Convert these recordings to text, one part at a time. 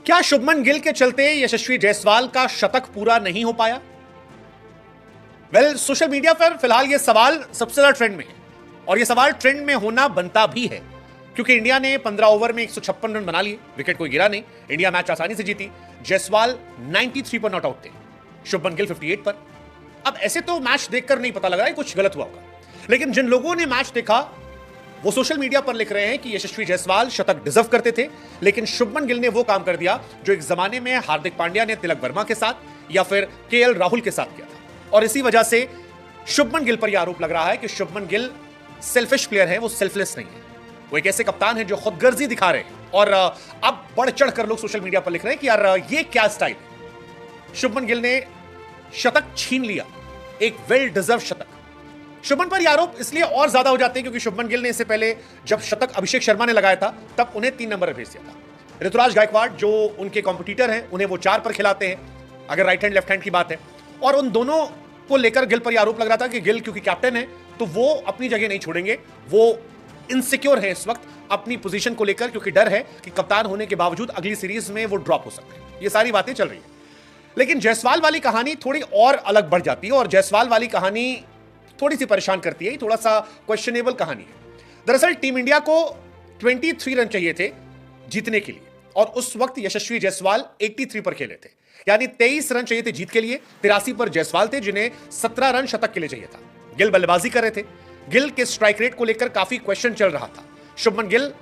क्या शुभमन गिल के चलते यशस्वी जायसवाल का शतक पूरा नहीं हो पाया? सोशल मीडिया पर फिलहाल यह सवाल सबसे ज्यादा ट्रेंड में है और यह सवाल ट्रेंड में होना बनता भी है क्योंकि इंडिया ने 15 ओवर में 156 रन बना लिए, विकेट कोई गिरा नहीं, इंडिया मैच आसानी से जीती। जायसवाल 93 पर नॉट आउट थे, शुभमन गिल 58 पर। अब ऐसे तो मैच देखकर नहीं पता लग रहा है कुछ गलत हुआ होगा, लेकिन जिन लोगों ने मैच देखा वो सोशल मीडिया पर लिख रहे हैं कि यशस्वी जायसवाल शतक डिजर्व करते थे, लेकिन शुभमन गिल ने वो काम कर दिया जो एक जमाने में हार्दिक पांड्या ने तिलक वर्मा के साथ या फिर केएल राहुल के साथ किया था। और इसी वजह से शुभमन गिल पर यह आरोप लग रहा है कि शुभमन गिल सेल्फिश प्लेयर है, वो सेल्फलेस नहीं है। वो एक ऐसे कप्तान है जो खुदगर्जी दिखा रहे हैं और अब बढ़ चढ़कर लोग सोशल मीडिया पर लिख रहे हैं कि यार ये क्या स्टाइल है। शुभमन गिल ने शतक छीन लिया, एक वेल डिजर्व शतक। शुभमन पर यह आरोप इसलिए और ज्यादा हो जाते हैं क्योंकि शुभमन गिल ने इससे पहले जब शतक अभिषेक शर्मा ने लगाया था तब उन्हें 3 नंबर पर भेज दिया था। ऋतुराज गायकवाड़ जो उनके कॉम्पिटिटर हैं उन्हें वो 4 पर खिलाते हैं अगर राइट हैंड लेफ्ट हैंड की बात है। और उन दोनों को लेकर गिल पर यह आरोप लग रहा था कि गिल क्योंकि कैप्टन है तो वो अपनी जगह नहीं छोड़ेंगे, वो इनसिक्योर है इस वक्त अपनी पोजीशन को लेकर क्योंकि डर है कि कप्तान होने के बावजूद अगली सीरीज में वो ड्रॉप हो सकते हैं। ये सारी बातें चल रही है, लेकिन जायसवाल वाली कहानी थोड़ी और अलग बढ़ जाती है और जायसवाल वाली कहानी थोड़ी सी परेशान करती है, थोड़ा सा क्वेश्चनेबल कहानी है। दरअसल टीम इंडिया को 23 रन चाहिए थे जीतने के लिए और उस वक्त यशस्वी जायसवाल 83 पर खेले थे, यानी 23 रन चाहिए थे जीत के लिए, 83 पर जायसवाल थे जिन्हें 17 रन शतक के लिए चाहिए था। गिल बल्लेबाजी कर रहे थे, गिल के स्ट्राइक रेट को लेकर काफी क्वेश्चन चल रहा था। शुभमन गिल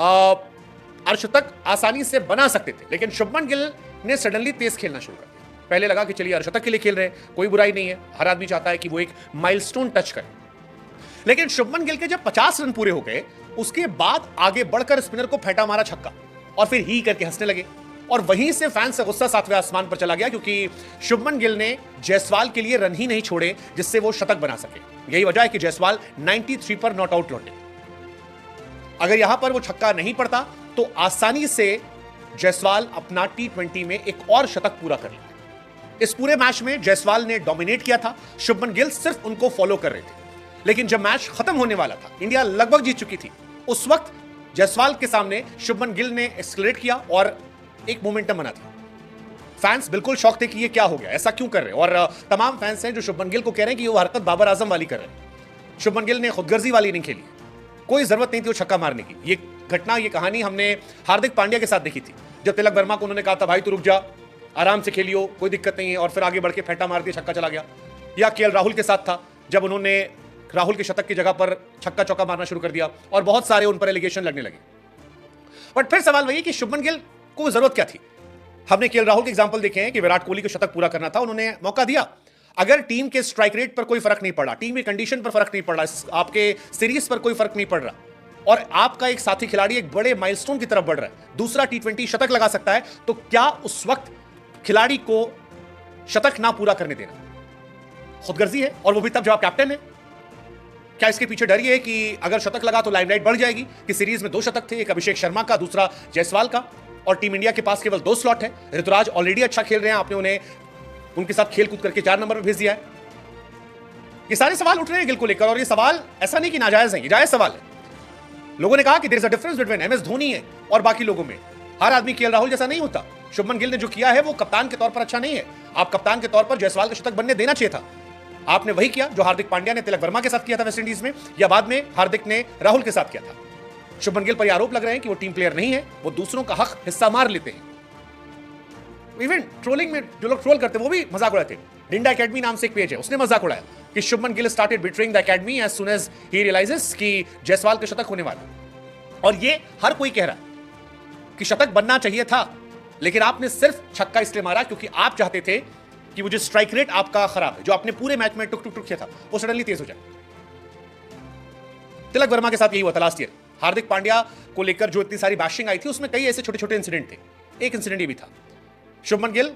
अर्धशतक आसानी से बना सकते थे, लेकिन शुभमन गिल ने सडनली तेज खेलना शुरू कर दिया। पहले लगा कि चलिए अर्धशतक के लिए खेल रहे हैं, कोई बुराई नहीं है, हर आदमी चाहता है कि वो एक माइलस्टोन टच करे। लेकिन शुभमन गिल के जब 50 रन पूरे हो गए उसके बाद आगे बढ़कर स्पिनर को फेंटा मारा छक्का और फिर ही करके हंसने लगे और वहीं से फैंस का गुस्सा 7वें आसमान पर चला गया क्योंकि शुभमन गिल ने जायसवाल के लिए रन ही नहीं छोड़े जिससे वो शतक बना सके। यही वजह है कि जायसवाल 93 पर नॉट आउट लौटे। अगर यहां पर वो छक्का नहीं पड़ता तो आसानी से जायसवाल अपना T20 में एक और शतक पूरा कर लेते। इस पूरे मैच में जायसवाल ने डोमिनेट किया था, शुभमन गिल सिर्फ उनको फॉलो कर रहे थे। लेकिन जब मैच खत्म होने वाला था, इंडिया लगभग जीत चुकी थी, उस वक्त जायसवाल के सामने शुभमन गिल ने एक्सलेरेट किया और एक मोमेंटम बना था। फैंस बिल्कुल शॉक थे कि ये क्या हो गया, ऐसा क्यों कर रहे हैं। और तमाम फैंस हैं जो शुभमन गिल को कह रहे हैं कि वो हरकत बाबर आजम वाली कर रहे हैं। शुभमन गिल ने खुदगर्जी वाली नहीं खेली, कोई जरूरत नहीं थी वो छक्का मारने की। ये घटना, ये कहानी हमने हार्दिक पांड्या के साथ देखी थी जब तिलक वर्मा को उन्होंने कहा था भाई तू रुक जा, आराम से खेलियो, कोई दिक्कत नहीं है, और फिर आगे बढ़ के फेंटा मार दिया, छक्का चला गया। या केएल राहुल के साथ था जब उन्होंने राहुल के शतक की जगह पर छक्का चौका मारना शुरू कर दिया और बहुत सारे उन पर एलिगेशन लगने लगे। बट फिर सवाल वही कि शुभमन गिल को जरूरत क्या थी। हमने केएल राहुल के एग्जांपल देखे हैं कि विराट कोहली को शतक पूरा करना था, उन्होंने मौका दिया। अगर टीम के स्ट्राइक रेट पर कोई फर्क नहीं पड़ा, टीम की कंडीशन पर फर्क नहीं पड़ रहा, आपके सीरीज पर कोई फर्क नहीं पड़ रहा और आपका एक साथी खिलाड़ी एक बड़े माइलस्टोन की तरफ बढ़ रहा है, दूसरा T20 शतक लगा सकता है, तो क्या उस वक्त खिलाड़ी को शतक ना पूरा करने देना खुदगर्जी है? और वो भी तब जब आप कैप्टन है। क्या इसके पीछे डर ये है कि अगर शतक लगा तो लाइमलाइट बढ़ जाएगी कि सीरीज में 2 शतक थे, एक अभिषेक शर्मा का, दूसरा जायसवाल का, और टीम इंडिया के पास केवल 2 स्लॉट है। ऋतुराज ऑलरेडी अच्छा खेल रहे हैं, आपने उन्हें उनके साथ खेल कूद करके 4 नंबर पर भेज दिया है। ये सारे सवाल उठ रहे हैं गिल को लेकर और ये सवाल ऐसा नहीं कि नाजायज है, ये जायज सवाल है। लोगों ने कहा कि there is a difference between MS Dhoni है और बाकी लोगों में। हर आदमी केएल राहुल जैसा नहीं होता। शुभमन गिल ने जो किया है वो कप्तान के तौर पर अच्छा नहीं है। आप कप्तान के तौर पर जायसवाल का शतक बनने देना चाहिए था, आपने वही किया जो हार्दिक पांड्या ने तिलक वर्मा के साथ किया था वेस्टइंडीज में, या बाद में हार्दिक ने राहुल के साथ किया था। शुभमन गिल पर आरोप लग रहे हैं कि वो टीम प्लेयर नहीं है, वो दूसरों का हक हिस्सा मार लेते हैं। इवन ट्रोलिंग में जो लोग ट्रोल करते हैं वो भी मजाक उड़ाते हैं। डिंडा एकेडमी नाम से एक पेज है, उसने मजाक उड़ाया कि Shubman Gill started betraying the academy as soon as he realises कि जायसवाल के शतक होने वाला। और ये हर कोई कह रहा है कि शतक बनना चाहिए था, लेकिन आपने सिर्फ छक्का इसलिए मारा क्योंकि आप चाहते थे कि वो जो स्ट्राइक रेट आपका खराब है, जो आपने पूरे मैच में टुक टुक टुक किया था, वो सडनली तेज हो जाए। तिलक वर्मा के साथ यही हुआ था लास्ट ईयर। हार्दिक पांड्या को लेकर जो इतनी सारी बैशिंग आई थी उसमें कई ऐसे छोटे छोटे इंसिडेंट थे, एक इंसिडेंट ये भी था। शुभमन गिल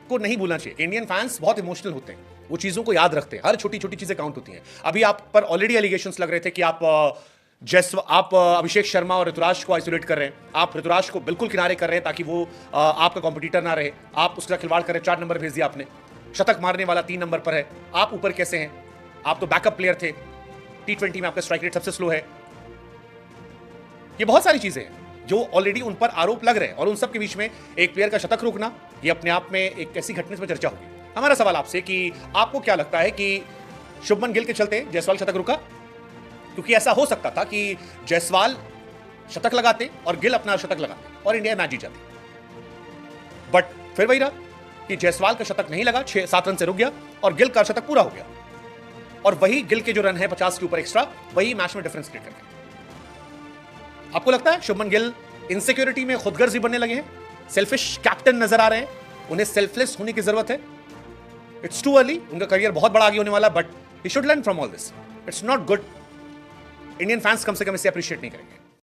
को नहीं भूलना चाहिए। इंडियन फैंस बहुत इमोशनल होते हैं, वो चीजों को याद रखते हैं, हर छोटी छोटी चीजें काउंट होती हैं। अभी आप पर ऑलरेडी एलिगेशंस लग रहे थे कि आप अभिषेक शर्मा और ऋतुराज को आइसोलेट कर रहे हैं, आप ऋतुराज को बिल्कुल किनारे कर रहे हैं ताकि वो आपका कॉम्पिटिटर ना रहे, आप उसका खिलवाड़ कर रहे हैं। 4 नंबर भेज दिया आपने, शतक मारने वाला 3 नंबर पर है, आप ऊपर कैसे हैं? आप तो बैकअप प्लेयर थे, T20 में आपका स्ट्राइक रेट सबसे स्लो है। ये बहुत सारी चीजें हैं। जो ऑलरेडी उन पर आरोप लग रहे हैं, और उन सब के बीच में एक प्लेयर का शतक रुकना, ये अपने आप में एक ऐसी घटना पर चर्चा होगी। हमारा सवाल आपसे कि आपको क्या लगता है कि शुभमन गिल के चलते जायसवाल शतक रुका? क्योंकि ऐसा हो सकता था कि जायसवाल शतक लगाते और गिल अपना शतक लगाते और इंडिया मैच जीत जाती। बट फिर वही रहा कि जायसवाल का शतक नहीं लगा, 6-7 रन से रुक गया और गिल का शतक पूरा हो गया, और वही गिल के जो रन है 50 के ऊपर एक्स्ट्रा, वही मैच में डिफरेंस क्रिएट कर गए। आपको लगता है शुभमन गिल इनसिक्योरिटी में खुदगर्जी बनने लगे हैं, सेल्फिश कैप्टन नजर आ रहे हैं, उन्हें सेल्फलेस होने की जरूरत है? इट्स टू अर्ली, उनका करियर बहुत बड़ा आगे होने वाला, but he should learn from all this. It's not good. Indian fans कम से कम इसे अप्रिशिएट नहीं करेंगे।